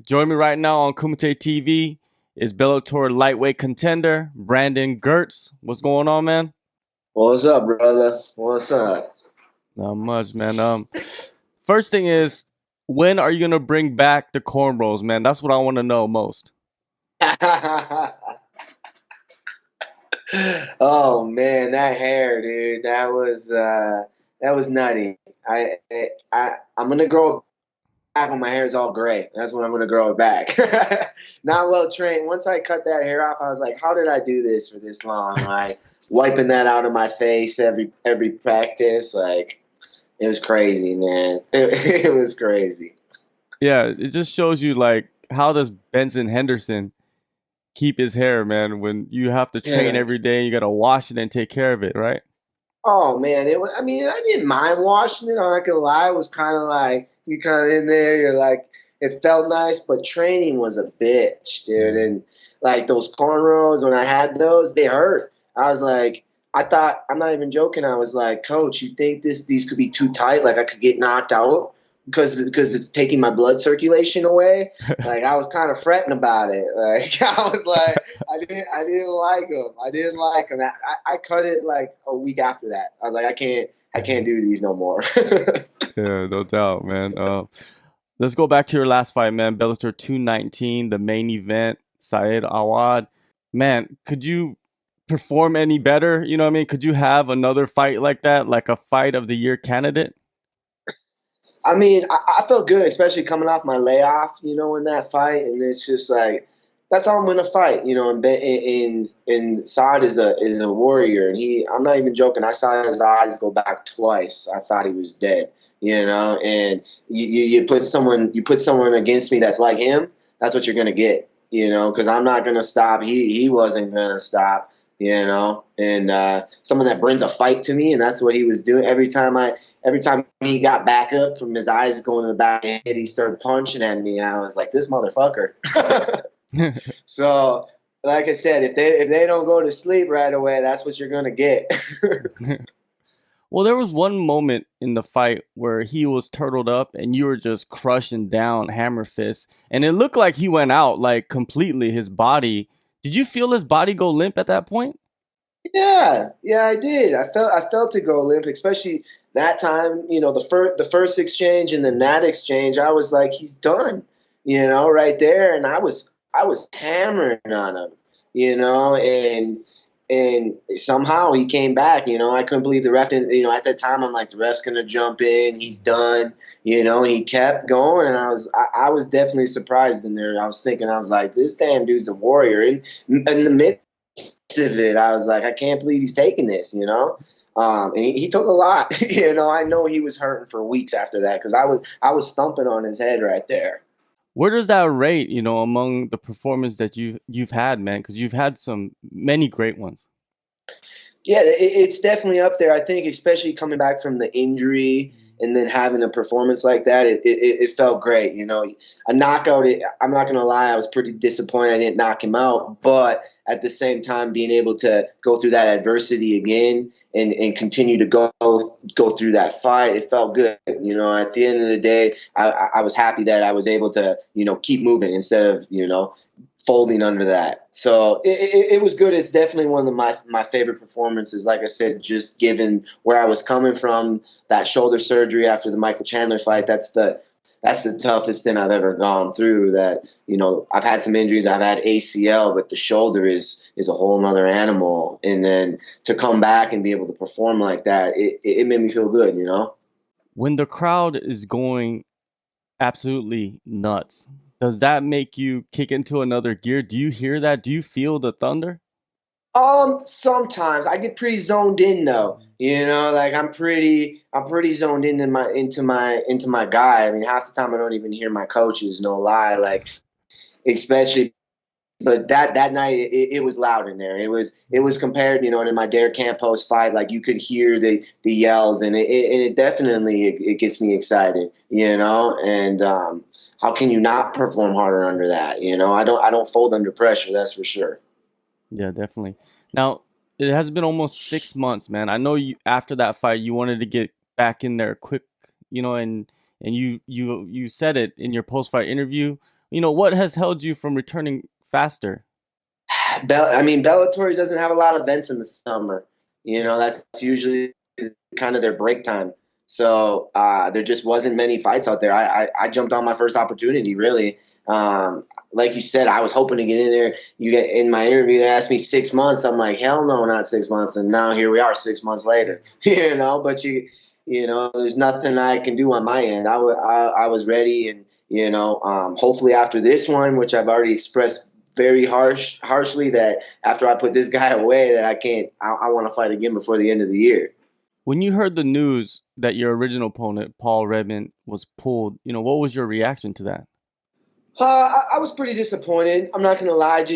Join me right now on Kumite TV is Bellator lightweight contender Brandon Girtz. What's going on, man? What's up, brother? What's up? Not much, man. First thing is, when are you gonna bring back the cornrows, man? That's what I want to know most. Oh man, that hair, dude. That was nutty. I'm gonna grow it back when my hair is all gray. That's when I'm gonna grow it back. Not well trained. Once I cut that hair off, I was like, how did I do this for this long? Like wiping that out of my face every practice. Like it was crazy, man. It was crazy. Yeah, it just shows you like how does Benson Henderson keep his hair, man? When you have to train Yeah. every day, you gotta wash it and take care of it, right? Oh man, I mean, I didn't mind washing it. I'm not gonna lie. It was kind of like you kind of in there. You're like, it felt nice, but training was a bitch, dude. And like those cornrows, when I had those, they hurt. I was like, I thought, I'm not even joking. I was like, Coach, you think these could be too tight? Like I could get knocked out because it's taking my blood circulation away. Like I was kind of fretting about it. Like I was like. I didn't like him. I didn't like him. I cut it like a week after that. I was like, I can't do these no more. Yeah, no doubt, man. Let's go back to your last fight, man. Bellator 219, the main event. Saad Awad, man, could you perform any better? You know what I mean? Could you have another fight like that, like a fight of the year candidate? I mean, I felt good, especially coming off my layoff, in that fight, and it's just like that's how I'm gonna fight, and Saad is a warrior, and I'm not even joking. I saw his eyes go back twice. I thought he was dead, and you put someone against me that's like him. That's what you're gonna get, because I'm not gonna stop. He wasn't gonna stop. And someone that brings a fight to me, and that's what he was doing every time he got back up from his eyes going to the back of his head, he started punching at me. I was like, this motherfucker. So, like I said, if they don't go to sleep right away, that's what you're gonna get. Well, there was one moment in the fight where he was turtled up and you were just crushing down hammer fist, and it looked like he went out like completely. His body. Did you feel his body go limp at that point? Yeah, I did. I felt it go limp, especially that time. The first exchange and then that exchange, I was like, he's done. Right there, and I was hammering on him. And somehow he came back. I couldn't believe the ref didn't. At that time, I'm like, the ref's gonna jump in. He's done. And he kept going, and I was definitely surprised in there. I was thinking, I was like, this damn dude's a warrior. And in the midst of it, I was like, I can't believe he's taking this. And he took a lot. I know he was hurting for weeks after that because I was thumping on his head right there. Where does that rate, among the performance that you've had, man? Because you've had some many great ones. Yeah, it's definitely up there. I think, especially coming back from the injury and then having a performance like that, it felt great. A knockout. I'm not gonna lie, I was pretty disappointed I didn't knock him out, but at the same time, being able to go through that adversity again and continue to go through that fight, it felt good. At the end of the day, I was happy that I was able to keep moving instead of folding under that. So it was good. It's definitely one of my favorite performances. Like I said, just given where I was coming from, that shoulder surgery after the Michael Chandler fight, that's the toughest thing I've ever gone through. I've had some injuries. I've had ACL, but the shoulder is a whole nother animal. And then to come back and be able to perform like that, it made me feel good. When the crowd is going absolutely nuts, does that make you kick into another gear? Do you hear that? Do you feel the thunder? Sometimes I get pretty zoned in though. Like I'm pretty zoned into my guy. I mean, half the time I don't even hear my coaches, no lie. Like especially, but that night it was loud in there. It was compared, to my Dare Campos fight. Like you could hear the yells, and it definitely it gets me excited. And how can you not perform harder under that? I don't fold under pressure. That's for sure. Yeah, definitely. Now, it has been almost 6 months, man. I know you after that fight you wanted to get back in there quick, and you said it in your post fight interview. What has held you from returning faster? I mean, Bellator doesn't have a lot of events in the summer. That's usually kind of their break time. So there just wasn't many fights out there. I jumped on my first opportunity, really. Like you said, I was hoping to get in there. You get in my interview, they asked me 6 months. I'm like, hell no, not 6 months. And now here we are, 6 months later. But there's nothing I can do on my end. I was ready, and hopefully after this one, which I've already expressed very harshly, that after I put this guy away, that I can't. I want to fight again before the end of the year. When you heard the news that your original opponent, Paul Redmond, was pulled, what was your reaction to that? I was pretty disappointed. I'm not gonna lie.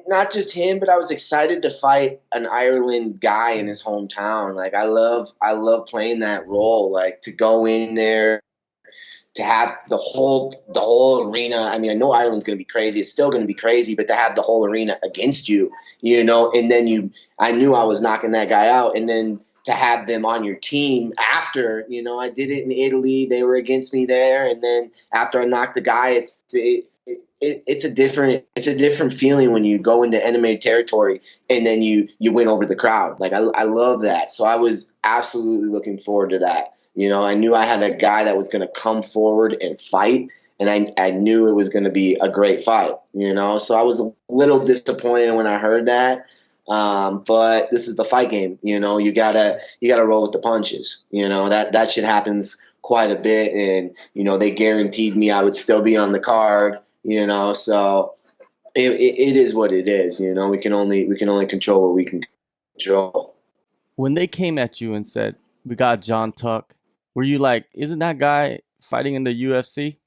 Not just him, but I was excited to fight an Ireland guy in his hometown. Like I love playing that role. Like to go in there, to have the whole arena. I mean, I know Ireland's going to be crazy. It's still going to be crazy, but to have the whole arena against you, and then I knew I was knocking that guy out, and then to have them on your team after, I did it in Italy. They were against me there, and then after I knocked the guy, it's a different feeling when you go into enemy territory and then you win over the crowd. Like I love that. So I was absolutely looking forward to that. I knew I had a guy that was going to come forward and fight, and I knew it was going to be a great fight. So I was a little disappointed when I heard that. But this is the fight game. You gotta roll with the punches. That shit happens quite a bit, and they guaranteed me I would still be on the card. So it is what it is. We can only control what we can control. When they came at you and said, "We got Jon Tuck," were you like, "Isn't that guy fighting in the UFC?"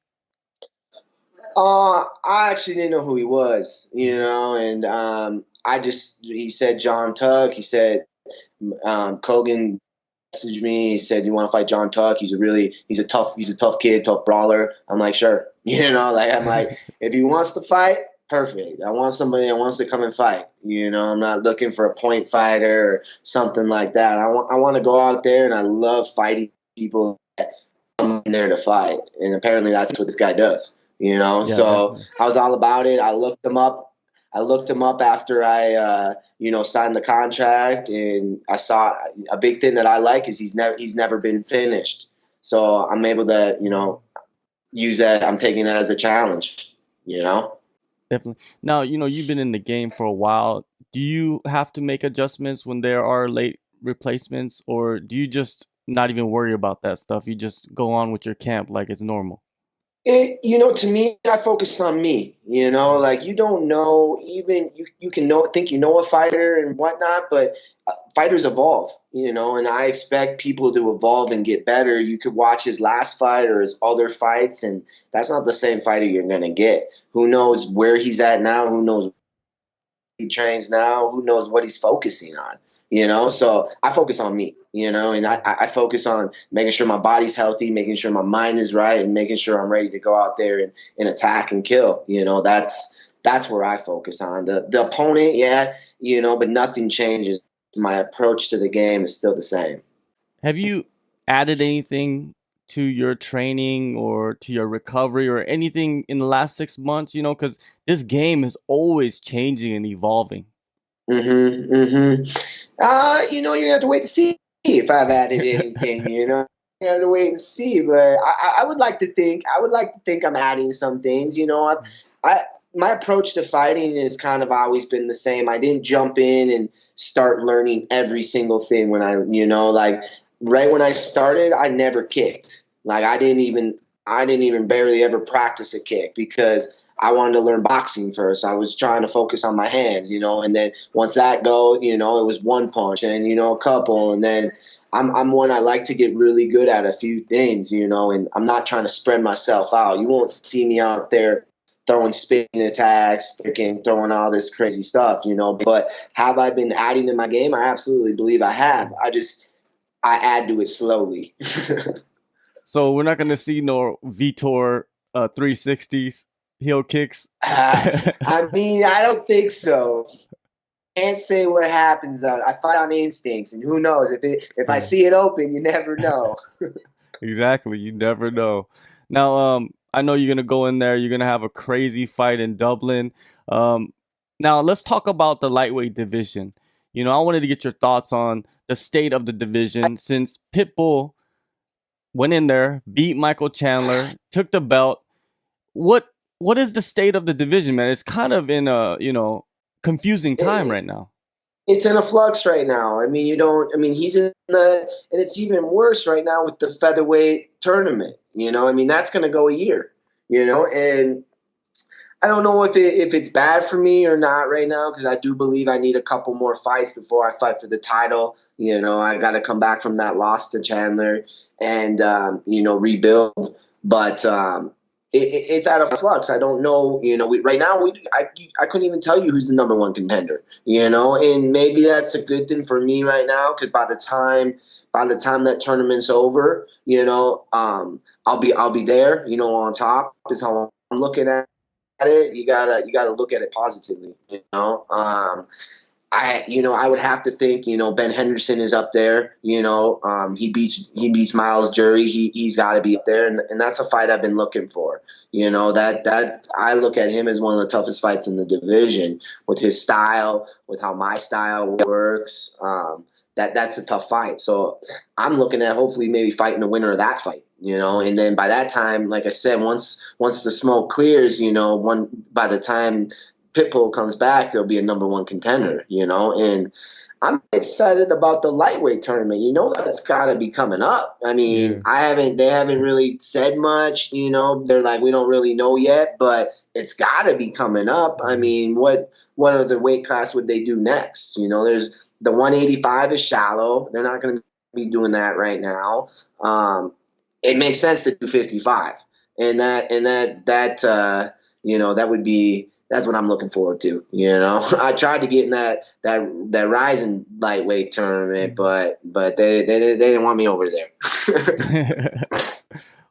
I actually didn't know who he was, and he said Jon Tuck. He said Kogan messaged me. He said, "You want to fight Jon Tuck? He's a tough kid, tough brawler." I'm like, sure, I'm like, if he wants to fight, perfect. I want somebody that wants to come and fight. I'm not looking for a point fighter or something like that. I want to go out there, and I love fighting people that come in there to fight, and apparently that's what this guy does. Yeah, So definitely. I was all about it. I looked him up. After I, signed the contract, and I saw a big thing that I like is he's never been finished. So I'm able to, use that. I'm taking that as a challenge. Definitely. Now, you've been in the game for a while. Do you have to make adjustments when there are late replacements, or do you just not even worry about that stuff? You just go on with your camp like it's normal. To me, I focus on me. Like you don't know, even you can think a fighter and whatnot, but fighters evolve. And I expect people to evolve and get better. You could watch his last fight or his other fights, and that's not the same fighter you're gonna get. Who knows where he's at now? Who knows he trains now? Who knows what he's focusing on? So I focus on me, and I focus on making sure my body's healthy, making sure my mind is right, and making sure I'm ready to go out there and attack and kill. That's where I focus on. The opponent, yeah, but nothing changes. My approach to the game is still the same. Have you added anything to your training or to your recovery or anything in the last 6 months? Because this game is always changing and evolving. Mm-hmm. Mm-hmm. You're gonna have to wait to see if I've added anything. You have to wait and see. But I would like to think. I'm adding some things. I my approach to fighting has kind of always been the same. I didn't jump in and start learning every single thing when like right when I started, I never kicked. Like I didn't even barely ever practice a kick because I wanted to learn boxing first. I was trying to focus on my hands, and then once that go, it was one punch and a couple, and then I'm one I like to get really good at a few things, and I'm not trying to spread myself out. You won't see me out there throwing spin attacks, freaking throwing all this crazy stuff, But have I been adding to my game? I absolutely believe I have. I add to it slowly. So we're not going to see no Vitor 360s, heel kicks. I mean, I don't think so. Can't say what happens. I fight on instincts, and who knows if I see it open, you never know. Exactly. You never know. Now, I know you're gonna go in there. You're gonna have a crazy fight in Dublin. Um, Now let's talk about the lightweight division. I wanted to get your thoughts on the state of the division since Pitbull went in there, beat Michael Chandler, took the belt. What what is the state of the division, man? It's kind of in a confusing time It, right now. it's in a flux right now. I mean, you don't. I mean, he's in and it's even worse right now with the featherweight tournament. I mean, that's going to go a year. And I don't know if it's bad for me or not right now because I do believe I need a couple more fights before I fight for the title. I got to come back from that loss to Chandler and rebuild. But it's out of flux. I don't know. Right now I couldn't even tell you who's the number one contender. And maybe that's a good thing for me right now because by the time that tournament's over, I'll be there. On top is how I'm looking at it. You gotta look at it positively. I would have to think, Ben Henderson is up there. He beats Miles Jury. He's got to be up there, and that's a fight I've been looking for. That I look at him as one of the toughest fights in the division with his style, with how my style works. That's a tough fight. So I'm looking at hopefully maybe fighting the winner of that fight. And then by that time, like I said, once the smoke clears, by the time Pitbull comes back, there'll be a number one contender, and I'm excited about the lightweight tournament. That's got to be coming up. I mean, Yeah. they haven't really said much. They're like, we don't really know yet, but it's got to be coming up. I mean, what other weight class would they do next? There's the 185 is shallow. They're not going to be doing that right now. It makes sense to do 55, and that would be. That's what I'm looking forward to. I tried to get in that rising lightweight tournament, but they didn't want me over there.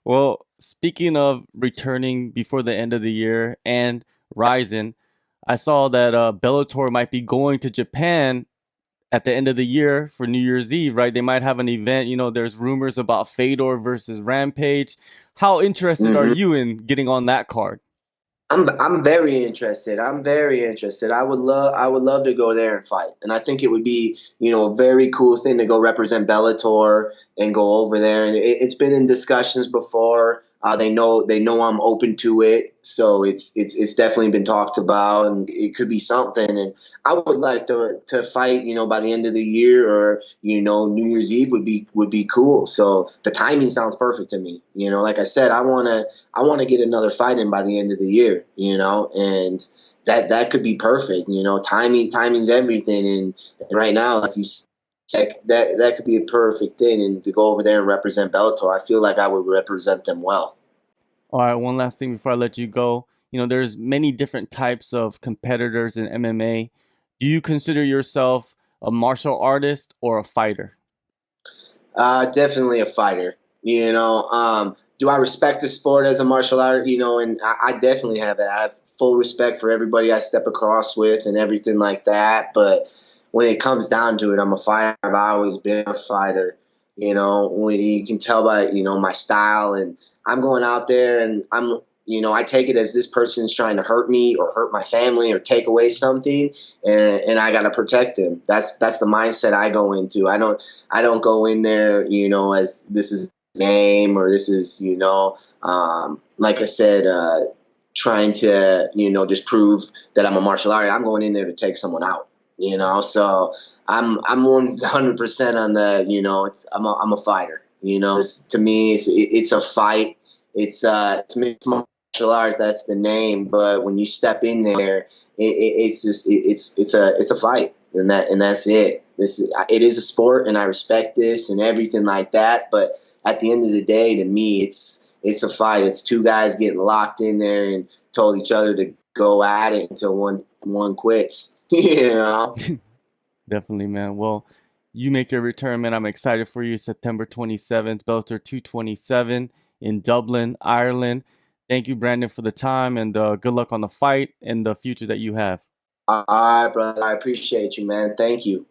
Well, speaking of returning before the end of the year and Ryzen, I saw that Bellator might be going to Japan at the end of the year for New Year's Eve, right? They might have an event. There's rumors about Fedor versus Rampage. How interested are hmm you in getting on that card? I'm very interested. I'm very interested. I would love to go there and fight. And I think it would be, a very cool thing to go represent Bellator and go over there. And it's been in discussions before. They know I'm open to it. So it's definitely been talked about, and it could be something. And I would like to fight, by the end of the year, or New Year's Eve would be cool. So the timing sounds perfect to me. Like I said, I want to get another fight in by the end of the year, and that could be perfect. Timing's everything, and right now, like you said, that could be a perfect thing, and to go over there and represent Bellator, I feel like I would represent them well. All right, one last thing before I let you go. There's many different types of competitors in MMA. Do you consider yourself a martial artist or a fighter? Definitely a fighter. Do I respect the sport as a martial art? And I definitely have that. I have full respect for everybody I step across with and everything like that. But when it comes down to it, I'm a fighter. I've always been a fighter. When you can tell by my style, and I'm going out there and I take it as this person's trying to hurt me or hurt my family or take away something, and I got to protect them. That's the mindset I go into. I don't go in there, as this is a game, or this is, like I said, trying to, just prove that I'm a martial artist. I'm going in there to take someone out, So I'm 100% on the, I'm a fighter. To me, it's a fight. To me, it's martial arts. That's the name. But when you step in there, it's just it's a fight, and that's it. It is a sport, and I respect this and everything like that. But at the end of the day, to me, it's a fight. It's two guys getting locked in there and told each other to go at it until one quits. Definitely, man. Well, you make your return, man. I'm excited for you. September 27th, Bellator 227 in Dublin, Ireland. Thank you, Brandon, for the time, and good luck on the fight and the future that you have. All right, brother. I appreciate you, man. Thank you.